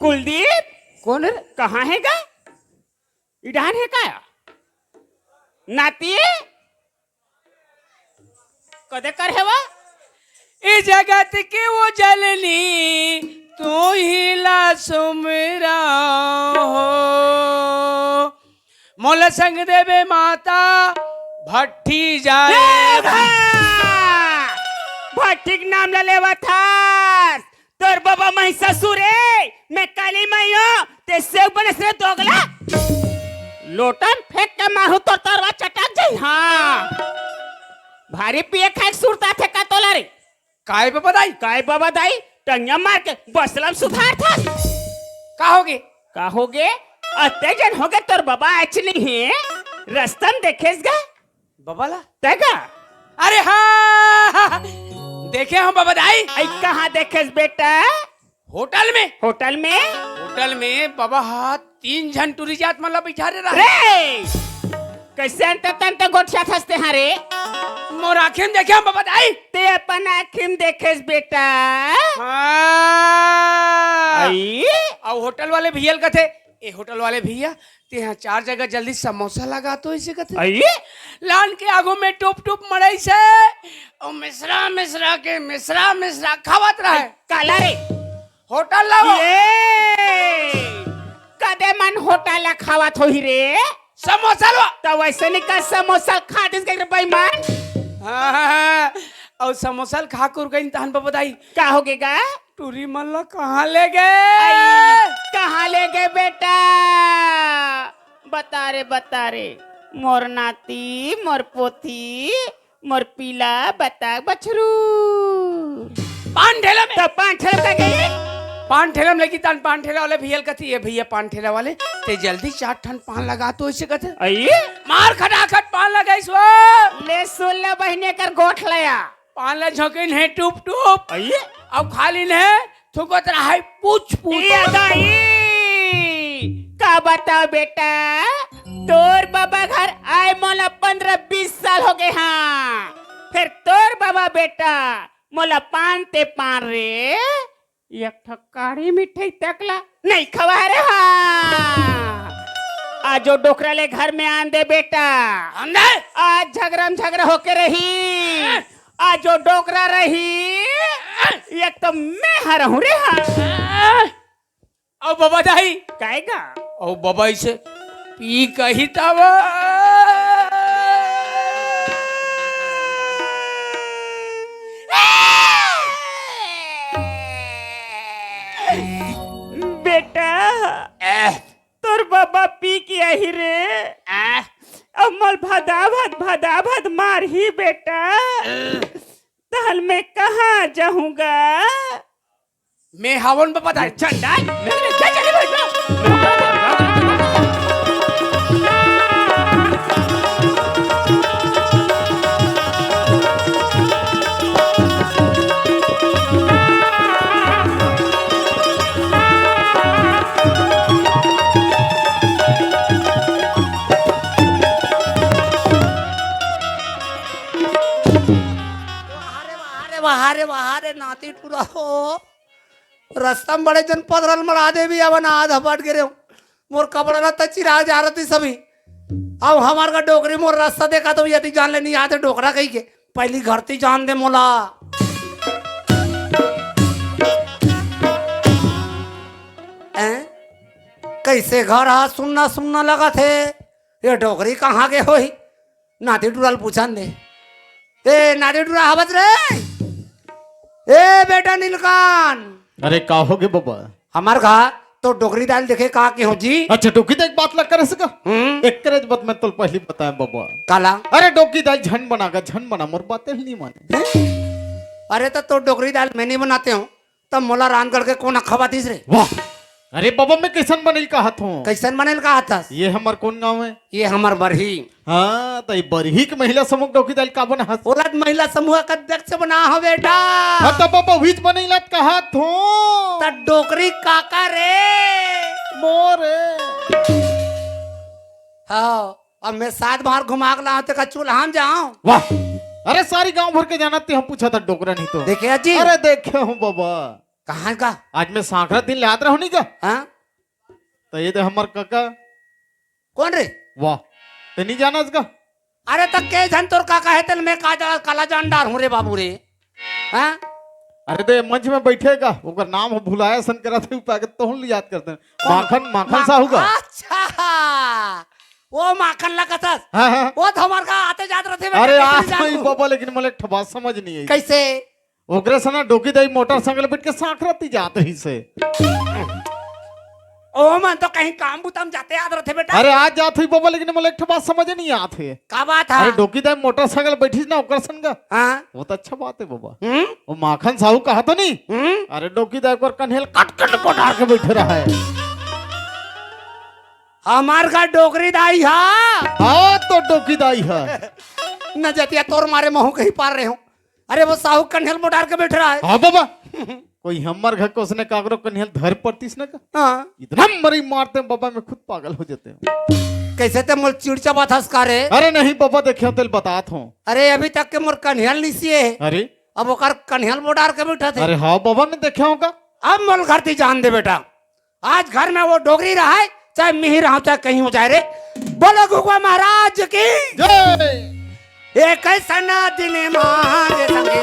कुलदीप कौन है? कहाँ है गा? इधान है का नाती कदे कर है वो? इस जगत की वो जननी तू ही ला सुमरा हो, मोल संग देवे माता भट्टी जाए। भट्टिक नाम ले लेवा था तोर बाबा महिषासुर है, मैं काली मैया ते सेव बनस रे दोगला लोटन फेंक के मारू तो तरवा चटक जाई। हाँ भारी पिए खाए सुरता थे का तोला रे काय पे बताई? काय बाबा दाई टंगिया मार के बसलम सुधार था। का होगे अते जन होगे तोर बाबा आज नहीं है रस्तम देखेस गा बबाला तेगा? अरे हाँ देखे हम बाबा दाई। आई कहाँ देखेस बेटा? होटल में। होटल में? होटल में बाबा हाथ 3 जन टूरी जात मतलब बिचारे रहे। रे कैसे अंत गोठिया थसते हैं रे? मोर आँखें में देखे हम बाबा दाई। ते अपन आँखिं में देखेस बेटा? हाँ। आई और होटल वाले भैया कहते ए होटल वाले भैया ते यहाँ 4 जगह जल्दी समोसा लगा तो इसे कहते आई लान के आगू में टूप टूप मड़ाई से और मिश्रा मिश्रा के मिश्रा मिश्रा खावत रहे। काला रे होटल लाओ ये कदे मन होटल खावत होही रे? समोसा लो तो वैसे नहीं का समोसा खा दिस के बेईमान। हाँ, और समोसा खा कर गई तहन पर बताई का होगेगा? टूरी मल्ला कहाँ ले गए? कहाँ ले गए बेटा? बता रे मोर नाती मोर पोथी मोर पीला बता बछरू पान ठेला में। तो पान ठेला का गई? पान ठेला में लगी तन पान ठेला वाले भैया कहती है भैया पान ठेला वाले ते जल्दी 4 ठन पान लगा तो इसे कहते आई मार खटाखट पान लगाई सो ले सुन ले बहने कर गोठ लया पान ला झोंकिन है टूप टूप आई अब खाली ने थुकत रहा है पूछ पूछ। ये दाई का बता बेटा तोर बाबा घर आए मोला 15-20 साल हो गए। हाँ फिर तोर बाबा बेटा मोला पान ते पान रे एक ठकाड़ी मिठाई तकला नहीं खवा रे। हाँ आज जो डोकरा ले घर में आन दे बेटा अंदर आज झगड़ा होके रही आज जो डोकरा रही एक तो मैं हरहूं रे। हाँ और बाबा दाई काएगा और बाबा इसे पी कही तब बेटा तोर बाबा पी किया ही रे अमल भदा मार ही बेटा तहल में कहाँ जाऊंगा? मैं हवन बाबा दाई झंडा चले बेटा वहारे नाती टूरा हो रास्ता में बड़े जन पदरल मरा दे भी अब आध हपट गिरे मोर कपड़ा ना चिरा जा रही सभी। अब हमार का डोकरी मोर रास्ता देखा तो यदि जान लेनी आते डोकरा कही के पहली घरती जान दे मोला। कैसे घर हा सुनना सुनना लगा थे ये डोकरी कहाँ के हो ही नाती टूरल पूछन दे ए नाती टूरा हवत रे ए बेटा नीलकान। अरे का हो गए बाबा? हमार कहा तो डोकरी दाल देखे कहा की हो जी? अच्छा डोकी दाल बात लग कर सका एक करे बात मैं तो पहले बताया बाबा काला अरे डोकी दाल झन बना मोर बातें नहीं माने। अरे तो डोकरी दाल मैं नहीं बनाते हूँ तब मोला रान करके कौन खवातीस रे? वाह अरे बाबा मैं कैसन बनल का हाथ हूँ? कैसन बनेल का हाथ? ये हमार कौन गाँव है? ये हमार बरही। हाँ तो ये बरही के महिला समूह डोकी दाल का बना हाथ? ओलद महिला समूह का अध्यक्ष बना हो बेटा। हाँ तो बाबा हुई बनल का हाथ हूँ तो डोकरी काका रे मोरे। हाँ अब मैं 7 बार घुमा के लाऊं तो चूल्हा में जाऊं। वाह अरे सारी गांव भर के जाना हम पूछा था डोकरा नहीं तो देखे अजी अरे देखे हूँ बाबा कहाँ का? आज मैं सांकरा दिन याद रहो नहीं का हाँ? तो ये तो हमार काका कौन रे? वाह तो नहीं जाना इसका अरे तक के धन तोर काका है तल मैं काला जानदार हूँ रे बाबू रे। हाँ? अरे तो ये मंच में बैठेगा ओकर नाम हो भुलाया सन करा थे पाके तो हम याद करते हैं माखन माखन साहू का। अच्छा वो माखन लगा था। हाँ हाँ वो तो हमार का आते जात रहते अरे बेटा, आज कैसे तो जानू? बाबा लेकिन मुझे एक बात समझ नहीं आई कैसे? ओकरे सना डोकी दई मोटरसाइकिल बैठ के सांकराती जात ही से। ओ मन तो कहीं काम बुतम जाते याद रहते बेटा। अरे आज जात हुई बाबा लेकिन मुझे एक बात समझ नहीं आत है। का बात है? अरे डोकी दई मोटरसाइकिल बैठी ना ओकर सन का हाँ? वो तो अच्छा बात है बाबा। वो माखन साहू कहा तो नहीं अरे डोकी दई पर कन्हेल कट कट कोटा के बैठे रहा है। हमार का डोकरी दाई हा हाँ तो डोकी दाई है न जतिया तोर मारे महू कहीं पार रहे हो। अरे वो साहू कन्हल मोटार के बैठ रहा है। हाँ बाबा कोई हमार घर को उसने कागरो कन्हेल धर पड़तीस ना का हाँ? इतना मरी मारते हैं बाबा मैं खुद पागल हो जाते हैं। कैसे ते मोर चिड़चा बात हंसका रे? अरे नहीं बाबा देखियो तेल बतात हूँ। अरे अभी तक के मोर कन्हल निसिए है। अरे अब ओकर कन्हल मोटार के बैठा थे। अरे हाँ बाबा ने देखा होगा। अब मोल घर ती जान दे बेटा, आज घर में वो डोगरी रहा है चाहे मिहिर हो चाहे कहीं हो जाए रे। बोलो गुगवा महाराज की जय। एक ऐसा दिन मारे संगे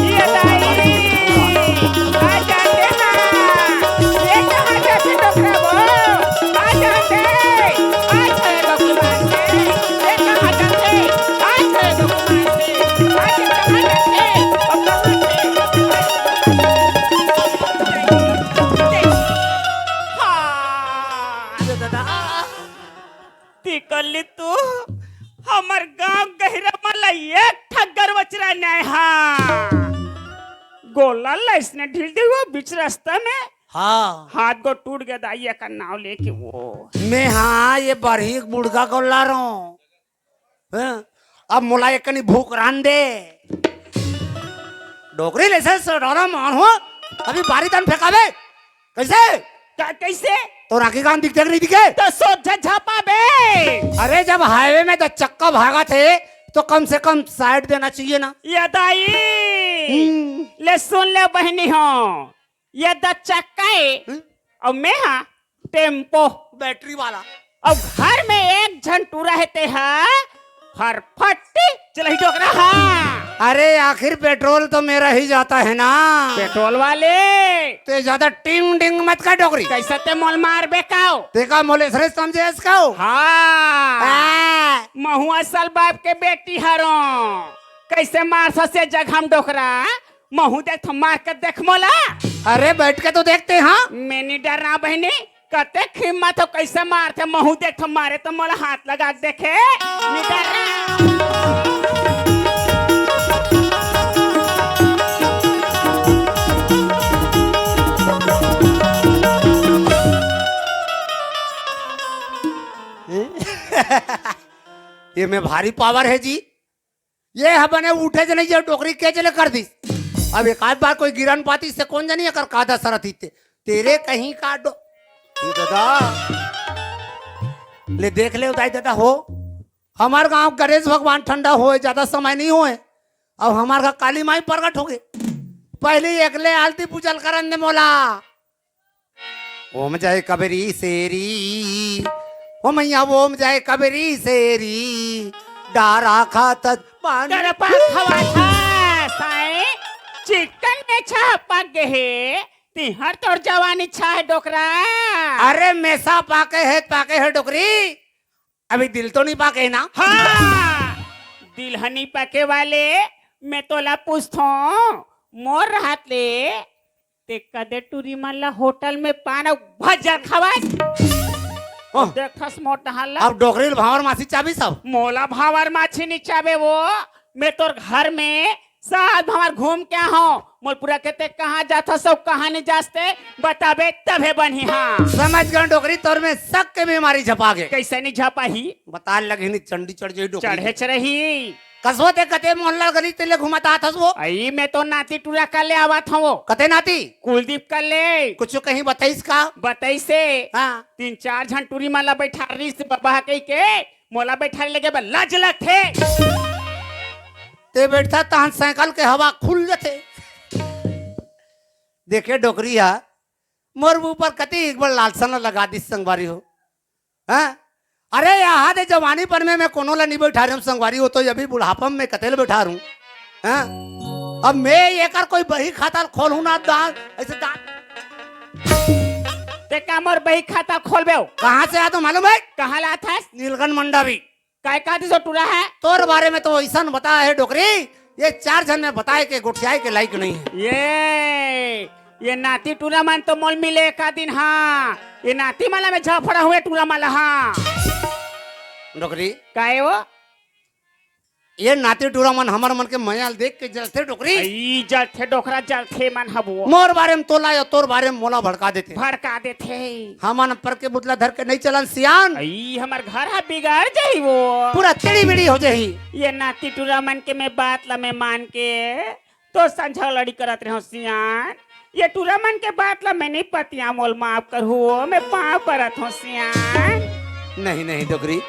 ये दाई आ जाते ना ये कहाँ जाते डोकरा वो आ जाते आ जाए डॉक्यूमेंट से ये कहाँ जाते आ जाए डॉक्यूमेंट से आ कहाँ जाते अब कहाँ से हाँ तिकली तू हमर गांव गहिरा मला एक ठग्गर वचरा नहीं हाँ गोला लाइसने ढील दी वो बीच रास्ता में हाँ हाथ को टूट गया दाइया का नाव लेके वो मैं हाँ ये बरही बुढ़गा को ला रहा हूँ। हाँ? अब मोला एक कनी भूख रान दे डोगरी ले सडोरा मान हो अभी बारी तन फेंकावे कैसे? कैसे तो राखी काम दिखते कि नहीं दिखे? तो सोच झापा बे अरे जब हाईवे में तो चक्का भागा थे तो कम से कम साइड देना चाहिए ना। ये दाई ले सुन ले बहनी हो ये द चक्का और मैं हाँ टेम्पो बैटरी वाला। अब घर में एक जन टू रहते हैं हर फट्टी चल ही टोकरा हाँ अरे आखिर पेट्रोल तो मेरा ही जाता है ना। पेट्रोल वाले ते ज्यादा टिंग डिंग मत कर डोगरी। कैसे ते मोल मार बेकाओ देखा मोले सरे समझे इसका हाँ महू असल बाप के बेटी हरो कैसे मार ससे जग हम डोकरा महू देख मार कर देख मोला। अरे बैठ के तो देखते हाँ। मैंने डरना बहनी कते हिम्मत हो कैसे मारते महू देख मारे तो मोला हाथ लगा के देखे नहीं डरना। ये में भारी पावर है जी। ये है बने उठे जो नहीं जो टोकरी के चले कर दी। अब एक आध बार कोई गिरन पाती से कौन जानी अगर कादा सरत ही तेरे कहीं का डो ये दादा ले देख ले उदाई दादा हो हमार गांव गणेश भगवान ठंडा होए ज्यादा समय नहीं होए। अब हमार का काली माई प्रकट हो गए पहले एकले आलती पूजल करन दे मोला ओम जय कबरी सेरी ओ मैया ओम जय कबरी सेरी डारा खातत पानी डर पा खवा था साए चिकन में छा पक गए तिहर तोर जवानी छा है डोकरा। अरे मैसा पाके है डोकरी अभी दिल तो नहीं पाके ना। हाँ दिलहनी पके वाले मैं तोला पूछतो मोर राहत ले ते कदे टूरी माला होटल में पान भजर खवाए ओह, देखस मोटा हल्ला अब डोकरी भावर मासी चाबी सब मोला भावर माछी निचाबे वो मैं तोर घर में साथ भावर घूम क्या हो मोल पूरा कहते कहाँ जाता सब कहाँ नहीं जाते बताबे तबे बनी हाँ समझ गए डोकरी तोर में शक के बीमारी झपा गए कैसे नहीं झपा ही बता लगे नहीं चंडी चढ़ जाई डोकरी चढ़े चरही कसवते कते मोहल्ला गली तेले घुमाता था वो आई मैं तो नाती टूरा कर ले आवा था वो कते नाती कुलदीप कर ले कुछ कहीं बताइस का बताई से हाँ 3-4 जन टूरी माला बैठा रही से बाबा कही के मोला बैठा लगे लाज लग थे ते बैठता तहन साइकिल के हवा खुल जाते देखे डोकरिया मोर ऊपर कति एक बार लालसन लगा दी संगवारी हो हाँ अरे यहाँ दे जवानी पर में मैं कोनो ला नहीं बैठा रहा हूँ संगवारी हो तो अभी बुढ़ापा में कतेल बैठा रहूं हाँ अब मैं ये कर कोई बही खाता खोलूं ना दांत ऐसे दांत ते कामर बही खाता खोलबे कहाँ से आया तो मालूम है कहाँ ला था नीलकंठ मंडावी काय का दिसो टूरा है तोर बारे में तो ऐसा बताया है डोकरी ये 4 जन में बताए के गुठियाई के लायक नहीं है ये नाती टूरा मान तो मोल मिले का दिन हाँ ये नाती माला में झाफड़ा हुए टूरा माला हाँ डोकरी काय वो ये नाती टूरा मन हमार मन के मयाल देख के जलते डोकरी ई जल थे डोखरा जल थे मन हबो मोर बारे में तोला या तोर बारे में मोला भड़का देते भड़का दे थे हमन पर के बुतला धर के नहीं चलन सियान ई हमार घर हा बिगाड़ जाई वो पूरा टेढ़ी बेड़ी हो जाही ये नाती टूरा मन के मैं बात ला मैं मान के तो संझा लड़ी करत रहो सियान ये टूरा मन के बात ला मैं नहीं पतिया मोल माफ कर हो मैं पाँव करत हो सियान नहीं नहीं डोकरी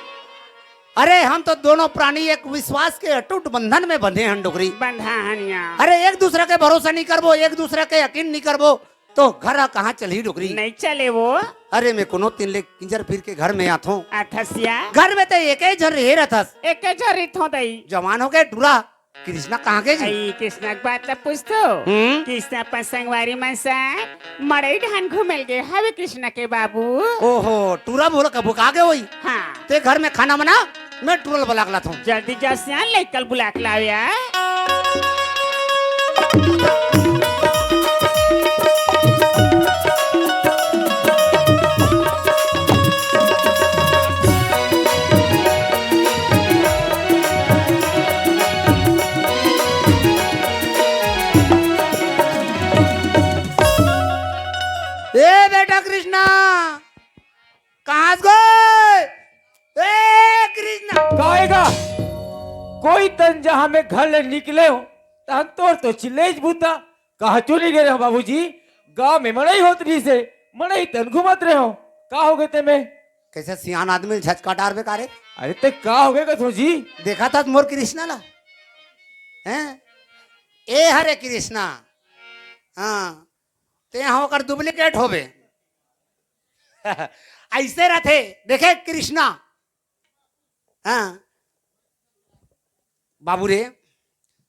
अरे हम तो दोनों प्राणी एक विश्वास के अटूट बंधन में बंधे हैं डोकरी बंधा हनिया अरे एक दूसरे के भरोसा नहीं करबो एक दूसरे के यकीन नहीं करबो तो घर कहाँ चली डोकरी नहीं चले वो अरे मैं कोनो 3 ले किंजर फिर के घर में आथो अथसिया घर में तो एक ही झर रहे रहथस एक जरित हो दई जवान हो गए टूरा कृष्णा कहाँ गए जी आई कृष्णा के बात ला पूछतो हम्म? कृष्णा अपन संगवारी मन से मड़ई ढान घूमेल गे हवे कृष्णा के बाबू ओहो टूरा बोला कबू कहाँ गए वही हाँ ते घर में खाना बना मैं टूरल बला गला था जल्दी जा सियान ले कल बुला के लाविया ए बेटा कृष्णा कहाँ गए ए कृष्णा कहेगा कोई तन जहाँ में घर ले निकले हो तहन तोर तो चिल्लेज बूता कहा चुनी गए हो बाबूजी गांव में मड़ई होत रही से मड़ई तन घुमत रहे हो का हो गए ते में कैसे सियान आदमी झच काटार बेकारे अरे ते का हो गए कथो जी देखा था मोर कृष्णा ला हैं ए हरे कृष्णा हाँ ते यहाँ होकर डुप्लीकेट होबे ऐसे रहते देखे कृष्णा हाँ बाबू रे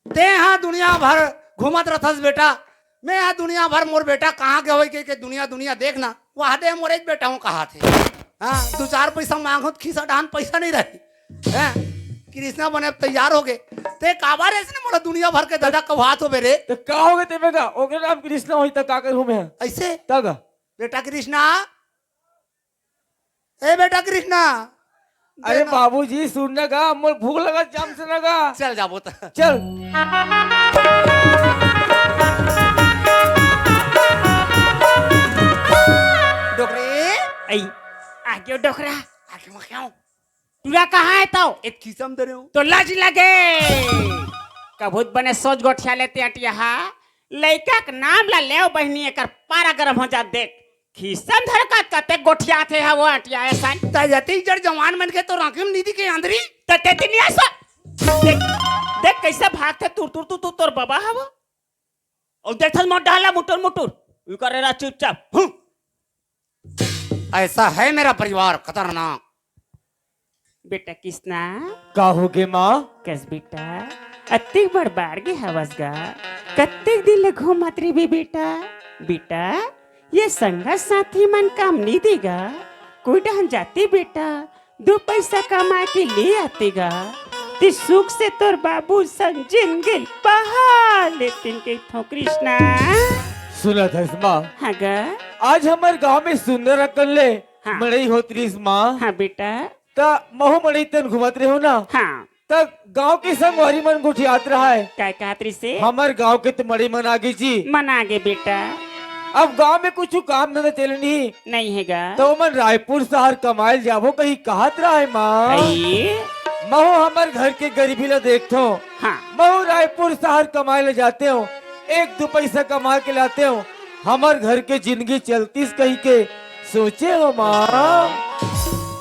ते यहाँ दुनिया भर घूमत रहथस बेटा मैं यहाँ दुनिया भर मोर बेटा कहाँ के होई के दुनिया दुनिया देखना वहाँ दे मोरे बेटा हूँ कहा थे हाँ 2-4 पैसा मांगो तो खीसा डान पैसा नहीं रही हैं कृष्णा बने तैयार हो गए ते काबार ऐसे मोला दुनिया भर के दादा कब हाथ हो बेरे तो का हो गए ते में का ओके नाम कृष्णा होई त का कर घूमे ऐसे तगा बेटा कृष्णा ए बेटा कृष्णा अरे बाबूजी सुनने का मोर भूख लगा जाम से लगा चल जाबो तो चल डोकरे आई आगे डोखरा आके मैं क्या हूँ टूरा कहाँ है तो एक किस्म दे रहे हूँ तो लाज लगे कभूत बने सोच गोठिया लेते अटिया लड़का के नाम ला ले बहनी एक पारा गरम हो जा देख खीसन धर का कते गोठिया थे है वो अटिया ऐसा ताजती जड़ जवान मन के तो राखिम नीति के आंधरी तते तिनी ऐसा देख देख कैसे भागते तुर तुर तू तोर बाबा है वो और देखल मोट डाला मुटुर मुटुर यू करे रहा चुपचाप ऐसा है मेरा परिवार खतरनाक बेटा किसना का हो गए माँ कस बेटा अत्तिक बड़ बारगे हवसगा कत्तिक दिन ले घूमत रही भी बेटा बेटा ये संगा साथी मन काम नहीं देगा कोई डहन जाती बेटा 2 पैसा कमा के ले आतेगा ते सुख से तोर बाबू संग जिंदगी पहाड़ लेतिन के थो कृष्णा सुना था माँ हाँ गा आज हमारे गांव में सुंदर अकल ले हाँ। मड़ई होत रही माँ हाँ बेटा ता महू मड़ई तन घुमत रहे हो ना हाँ तब गांव के संग वारी मन गुठियात रहा है काय कहतरी से हमारे गांव के तो मड़ी मन आगे जी मना गे बेटा अब गांव में कुछ काम धंधा चलनी नहीं हैगा तो मन रायपुर शहर कमाइल जाबो कहीं कहत रहा है माँ आई महू हमारे घर के गरीबी ला देखते हो हाँ महू रायपुर शहर कमाए ले जाते हो 1-2 पैसा कमा के लाते हो हमारे घर के जिंदगी चलतीस कहीं के सोचे हो माँ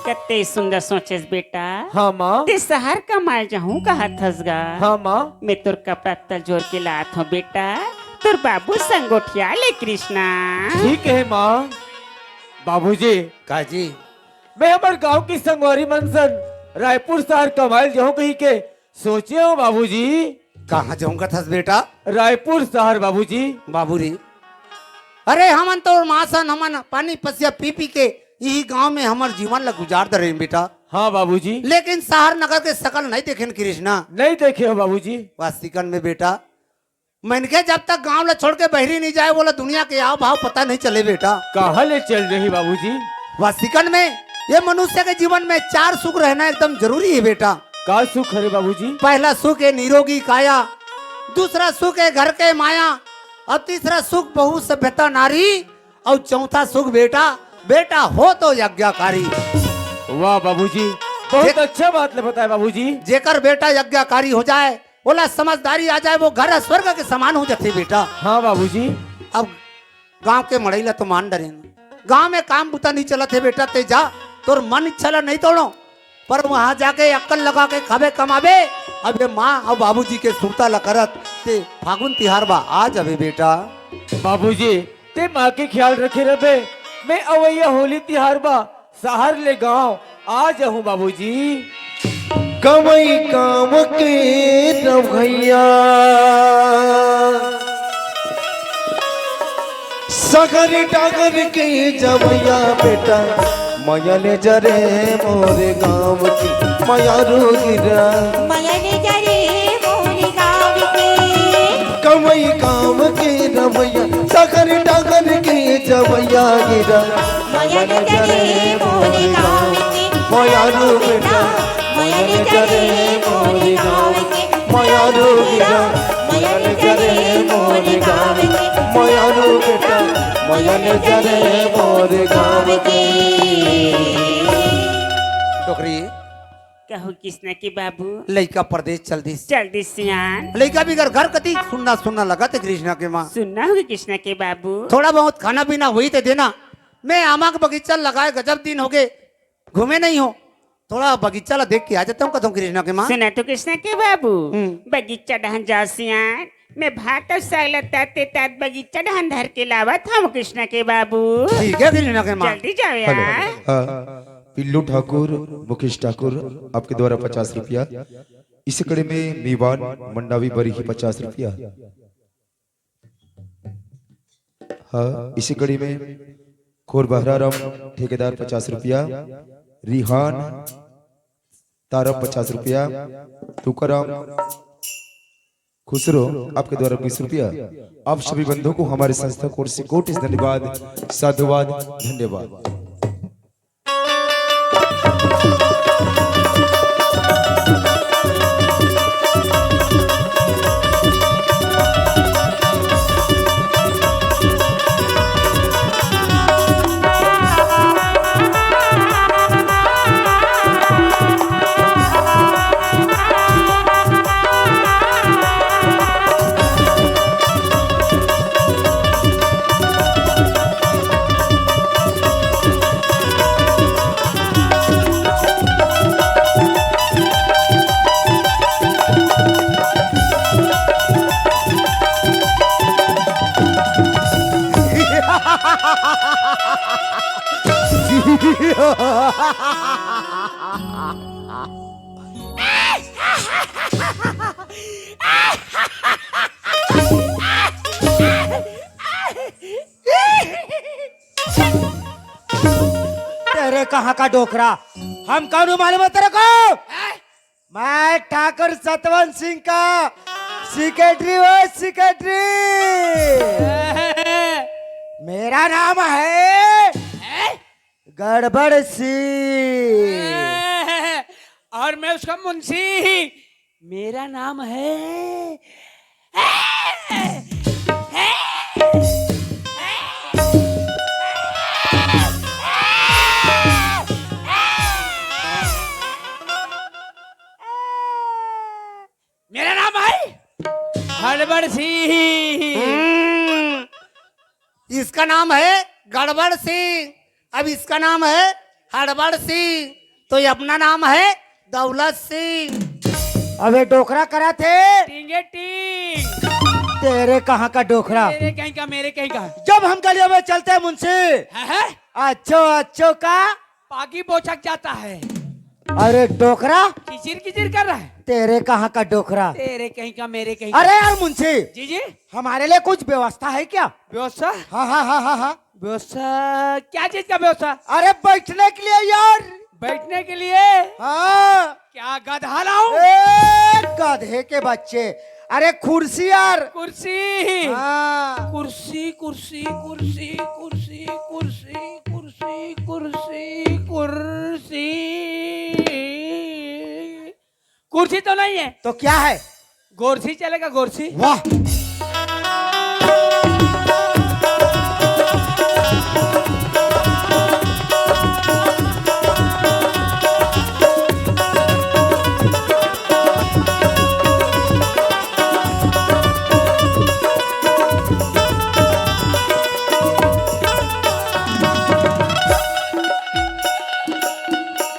कते सुंदर सोचेस बेटा हाँ माँ ते शहर कमाए जाऊं कहा थसगा हाँ माँ मैं तोर कपड़ा तल जोड़ के लात हूँ बेटा तोर बाबू संगोठिया ले कृष्णा। ठीक है माँ। बाबूजी काजी मैं हमारे गांव की संगवारी मनसन रायपुर शहर कमाल जाऊं कहीं के सोचे हो बाबूजी। कहाँ जाऊंगा थस बेटा? रायपुर शहर बाबूजी। बाबूरी अरे हमन तो मासन हमन पानी पसिया पी पी के यही गांव में हमार जीवन ला गुजार दे रहे हैं बेटा। हाँ बाबूजी। लेकिन शहर नगर के शकल नहीं देखे कृष्णा। नहीं देखे हो बाबूजी। वास्तविकन में बेटा मैंने जब तक गांव ला छोड़ के बहरी नहीं जाए बोला दुनिया के आव भाव पता नहीं चले बेटा। कहाँ ले चल रही बाबूजी? वास्तविकन में ये मनुष्य के जीवन में 4 सुख रहना एकदम जरूरी है बेटा। का सुख है बाबूजी? पहला सुख है निरोगी काया, दूसरा सुख है घर के माया, और तीसरा सुख बहु सभ्यता नारी, और चौथा सुख बेटा बेटा हो तो यज्ञकारी। वाह बाबूजी, बहुत अच्छा बात बताया बाबूजी। जेकर बेटा यज्ञकारी हो जाए बोला समझदारी आ जाए वो घर स्वर्ग के समान हो जाते बेटा। हाँ बाबूजी। अब गांव के मड़ैला तो मान डरे गांव में काम बुता नहीं चला थे बेटा ते जा तोर मन इच्छा नहीं तोड़ो पर वहां जाके अक्कल लगा के खावे कमावे। अब ये माँ और बाबूजी के सुरता ला करत ते फागुन तिहार बा आ जावे बेटा। बाबूजी ते माँ के ख्याल रखे रहे मैं अवैया होली तिहार बा शहर ले गांव आ जाऊं बाबूजी। कमई काम के रवैया सगर टागर के जवैया बेटा माया ले जरे मोरे गाँव की माया रो गिरा कमई काम के रवैया सगर टागर के जवैया गिरा माया ले जरे मोरे गाँव की माया रो बेटा माया ले जरे मोरे गाँव की माया रो गिरा माया ले जरे मोरे गाँव की माया रो बेटा माया ले जरे मोरे गाँव की। डोकरी कहू कृष्णा के बाबू लड़का प्रदेश चल दी जल्दी सियान लड़का भी घर कती सुनना सुनना लगा थे कृष्णा के माँ। सुनना होगी कृष्णा के बाबू। थोड़ा बहुत खाना पीना हुई तो देना। मैं आमा का बगीचा लगाए गजब दिन हो गए घूमे नहीं हो थोड़ा बगीचा ला देख के आ जाता हूँ कदम कृष्णा के माँ। सुना तो कृष्णा के बाबू बगीचा डहन जाओ सियान मैं भात और साग ताते तात बगीचा डहन धर के लावा था कृष्णा के बाबू। ठीक है कृष्णा के माँ। जल्दी जाओ यार। पिल्लू ठाकुर मुकेश ठाकुर आपके द्वारा 50 रुपया। इस कड़े में मीवान मंडावी बरी की 50 रुपया। हाँ इसी कड़ी में खोर बहराराम ठेकेदार 50 रुपया। रिहान तारब 50 रुपया। तुकाराम खुसरो आपके द्वारा 20 रुपया। आप सभी बंधुओं को हमारे संस्था की ओर से कोटि धन्यवाद साधुवाद धन्यवाद। तेरे कहाँ का डोकरा हम कौन हूँ मालूम है तेरे को? मैं ठाकुर सतवंत सिंह का सेक्रेटरी हूँ सेक्रेटरी। मेरा नाम है गड़बड़ सिंह और मैं उसका मुंशी। मेरा नाम है मेरा नाम है हड़बड़ सिंह। इसका नाम है गड़बड़ सिंह अब इसका नाम है हड़बड़ सिंह तो ये अपना नाम है दौलत सिंह। अबे डोकरा करा थे टिंगे टिंग तेरे कहाँ का डोखरा? मेरे कहीं का, मेरे कहीं का। जब हम गलियों में चलते हैं मुंशी, है? अच्छो अच्छो का, पागी बोचक जाता है, अरे डोखरा किचिर किचिर कर रहा है। तेरे कहाँ का डोखरा? तेरे कहीं का, मेरे कहीं का। अरे यार मुंशी, जी जी, हमारे लिए कुछ व्यवस्था है क्या? व्यवस्था? हाँ हाँ हाँ हाँ हाँ। व्यवस्था क्या चीज का व्यवस्था? अरे बैठने के लिए यार। बैठने के लिए? हाँ। क्या गधा लाऊं? ए, गधे के बच्चे, अरे कुर्सी यार। कुर्सी। हाँ। कुर्सी कुर्सी कुर्सी कुर्सी कुर्सी कुर्सी कुर्सी कुर्सी। कुर्सी तो नहीं है, तो क्या है? गोरसी चलेगा, गोरसी। वाह,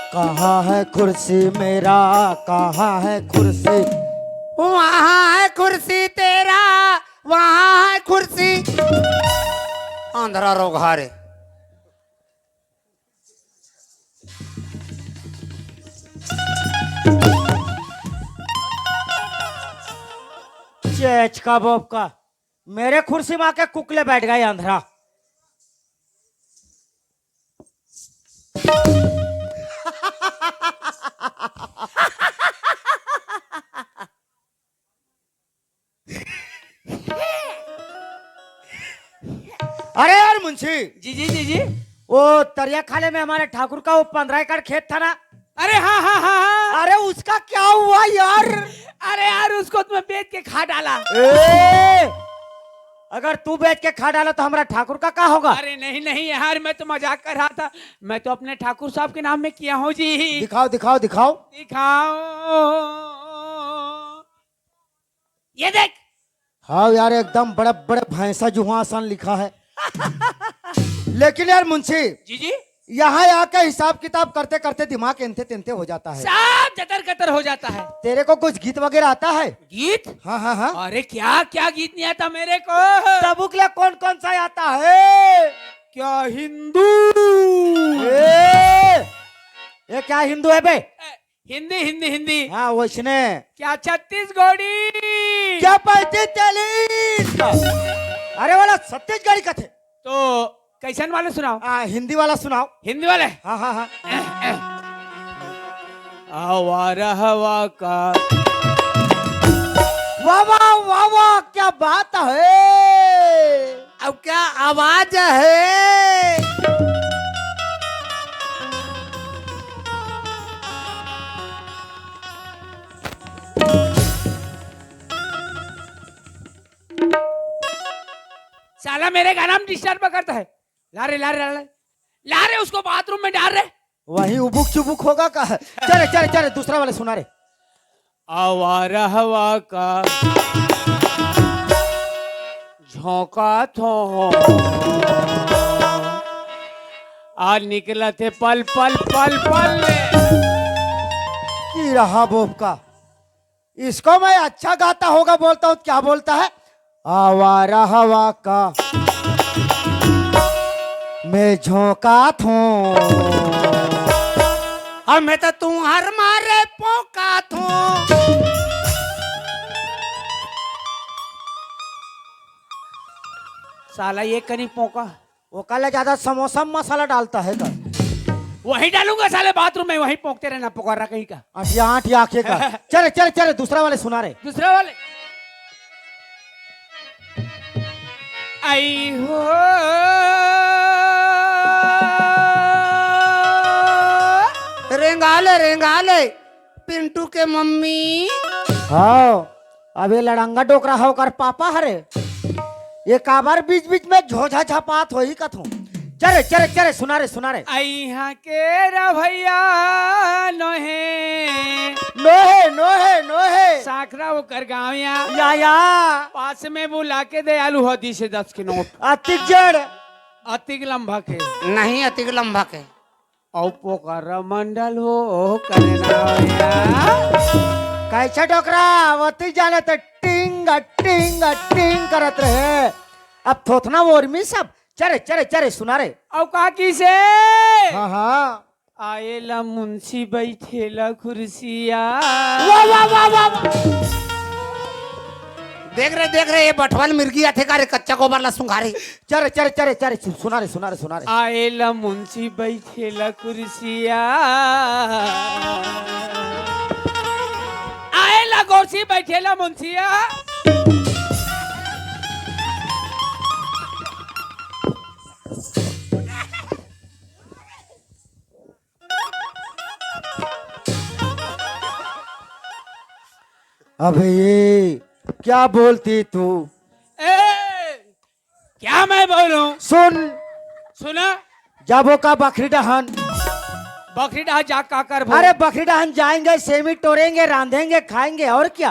कहाँ है कुर्सी मेरा, कहाँ है कुर्सी? वहाँ है कुर्सी तेरा, वहाँ है कुर्सी। आंध्रा रोघारे। चेच का बोप का, मेरे कुर्सी में आके कुकले बैठ गए अंधरा। अरे यार मुंशी, जी जी जी जी। वो तरिया खाले में हमारे ठाकुर का वो 15 एकड़ खेत था ना, अरे हाँ हाँ हाँ हाँ। अरे उसका क्या हुआ यार? अरे यार उसको तुम्हें बेच के खा डाला। ए, अगर तू बेच के खा डाला तो हमारा ठाकुर का क्या होगा? अरे नहीं नहीं यार, मैं तो मजाक कर रहा था। मैं तो अपने ठाकुर साहब के नाम में किया हूँ जी। दिखाओ दिखाओ दिखाओ। दिखाओ, ये देख। हाँ यार, एकदम बड़े बड़े भैंसा जुहासन लिखा है। लेकिन यार मुंशी, जी जी, यहाँ आके हिसाब किताब करते करते दिमाग एंथे तेंथे हो जाता है। सब जतर कतर हो जाता है। तेरे को कुछ गीत वगैरह आता है? गीत? हाँ हाँ हाँ। अरे क्या क्या गीत नहीं आता मेरे को। तबुक लिए कौन कौन सा आता है? क्या हिंदू? ये क्या हिंदू है बे? हिंदी हिंदी हिंदी। हाँ वैसने। क्या छत्तीसगढ़ी? क्या 35-40? अरे वाला छत्तीसगढ़ी का थे। तो कैसन वाले सुनाओ? हिंदी वाला सुनाओ। हिंदी वाले? हाँ हाँ हाँ। आवारा हवा का। वाह वाह वाह वाह, क्या बात है। अब क्या आवाज है। साला मेरे गाना में डिस्टर्ब करता है। ला रे ला रे ला रे ला रे, उसको बाथरूम में डाल रे। वही उबुक चुबुक होगा का। चले चले चले, दूसरा वाला सुना रे। आवारा हवा का झोंका थो, आज निकला थे पल पल पल पल। की रहा बोप का, इसको मैं अच्छा गाता होगा बोलता हूँ, क्या बोलता है? आवारा हवा का मैं झोंका थू, और मैं तो तू हर मारे पोका थू। साला ये कहीं पोका। वो कल ज्यादा समोसा में मसाला डालता है का? वही डालूंगा साले बाथरूम में, वही पोकते रहना पुकारा कहीं का। आठिया आठ आंखें का। चले चले चले, दूसरा वाले सुना रे। दूसरा वाले। आई हो रेंगाले पिंटू के मम्मी। हाँ, अबे लड़ंगा डोकरा होकर पापा हरे, ये काबर बीच बीच में झोझा छपात हो ही कथू। चले चले चले, सुना रे सुना रे। आई यहाँ के रवैया नोहे नोहे नोहे नोहे साखरा वो कर गाँव या पास में बुला के दे आलू होती से 10 के नोट। अतिक जड़ अतिक लंबा के नहीं अतिक लंबा के। औ पोकर मंडल हो करना कैसा डोकरा वती जाने तो टिंग टिंग टिंग करत रहे। अब थोथना वो उर्मी सब चरे चरे चरे सुना रे। और का किसे हाँ हाँ आएला मुंशी बैठेला कुर्सिया। वाह वाह वाह वाह वाह। देख रहे ये बटवाल मिर्गी आथे का रे कच्चा गोबर ला सुंघारे। चरे चरे चरे चरे सुना रे सुना रे सुना रे। आएला मुंशी बैठेला कुर्सिया। आएला कुर्सी बैठेला मुंशिया। अबे ये क्या बोलती तू? ए, क्या मैं बोलूं? सुन सुना जाबो का बकरी डहन। बकरी डहा जा का कर बोल। अरे बकरी डहन जाएंगे, सेमी तोड़ेंगे, रांधेंगे, खाएंगे और क्या।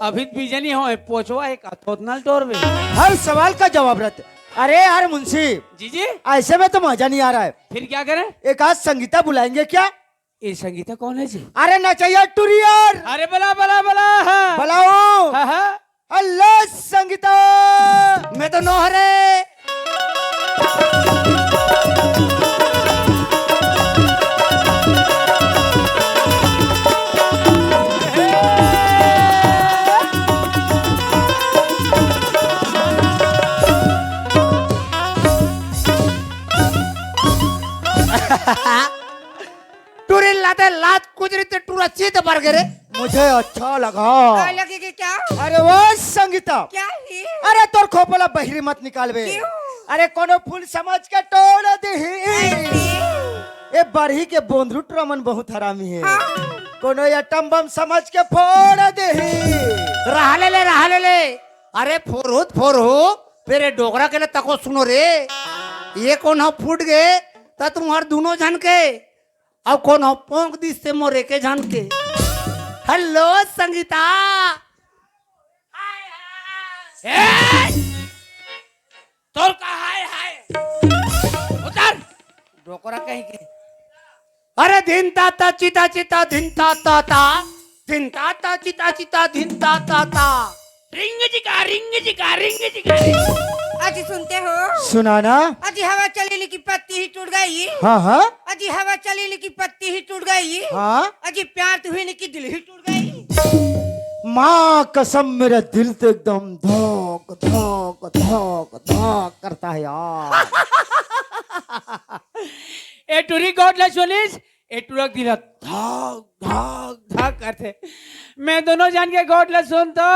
अभी बीजनी हो पोछवा एक थोतनल टोर में। हर सवाल का जवाब रहता। अरे यार मुंशी जी जी ऐसे में तो मजा नहीं आ रहा है। फिर क्या करें? एक आज संगीता बुलाएंगे क्या? ये संगीता कौन है जी? अरे नचैया टुरियर अरे बला बला बला हाँ। बुलाओ। हाँ, हाँ। हेलो संगीता। मैं तो नो हरे। टूरी लाते लात कुजरी ते टूरा चीत पर गिरे। मुझे अच्छा लगा। लगेगी क्या? अरे वो संगीता क्या है? अरे तोर खोपला बहिरी मत निकाल बे। क्यों? अरे कोनो फूल समझ के तोड़ दे। ये बरही के बोंदरूट रमन बहुत हरामी है। कोनो एटम बम समझ के फोड़ दे। रहा ले। अरे फोरहू फिर ये डोगरा के लिए तको सुनो रे। ये कौन हो फूट गए ता तुम्हार दोनों जन के। अब कौन हो पोंक दिस से मोरे के जन के। हेलो संगीता। तोर का हाय हाय उतर डोकरा कहीं के। अरे धिन ता चिता चिता धिन ता चिता चिता धिन ता। रिंग जिका रिंग जिका रिंग जिका। अजी सुनते हो? सुनाना। अजी हवा चलेली की पत्ती ही टूट गई। हाँ हाँ अजी हवा चलेली की पत्ती ही टूट गई। हाँ अजी प्यार तो हुई की दिल ही टूट गई। माँ कसम मेरा दिल तो एकदम धोक धोक धोक धोक करता है यार। ए टूरी गॉडला सुनिस ए टूरक दिला धाक धाक धाक करते। मैं दोनों जान के गॉडला सुनता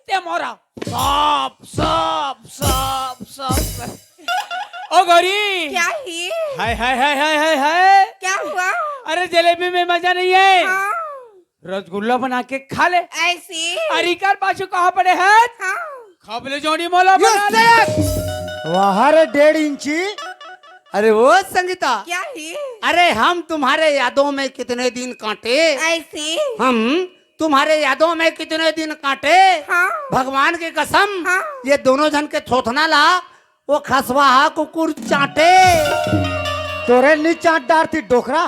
ते मोरा साप साप साप साप। ओ गौरी क्या है? हाय हाय हाय हाय हाय हाय। क्या हुआ? अरे जलेबी में मजा नहीं है। हाँ, रसगुल्ला बना के खा ले। ऐसी। अरिकार पाछू कहाँ पड़े हैं? हाँ। खबले जोड़ी मोला बना ले। वहाँ रे 1.5 इंची। अरे वो संगीता। क्या है? अरे हम तुम्हारे यादों में कितने दिन काटे। ऐसी। हम तुम्हारे यादों में कितने दिन काटे। हाँ। भगवान की कसम हाँ। ये दोनों जन के थोथना ला वो खसवाहा कुकुर चाटे। तोरे नी चाट डारती डोकरा।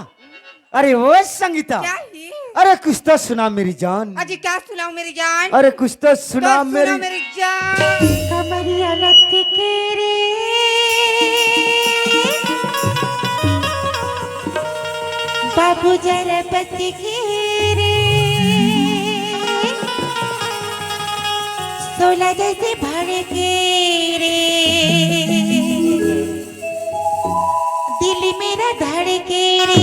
अरे वो संगीता क्या है? अरे कुछ तो सुना मेरी जान। अजी क्या सुनाऊं मेरी जान? अरे कुछ तो सुना तो मेरी मेरी जान। कमरिया लत के रे बाबू जरा बच के रे 16 जैसे भड़के रे दिल मेरा धड़के रे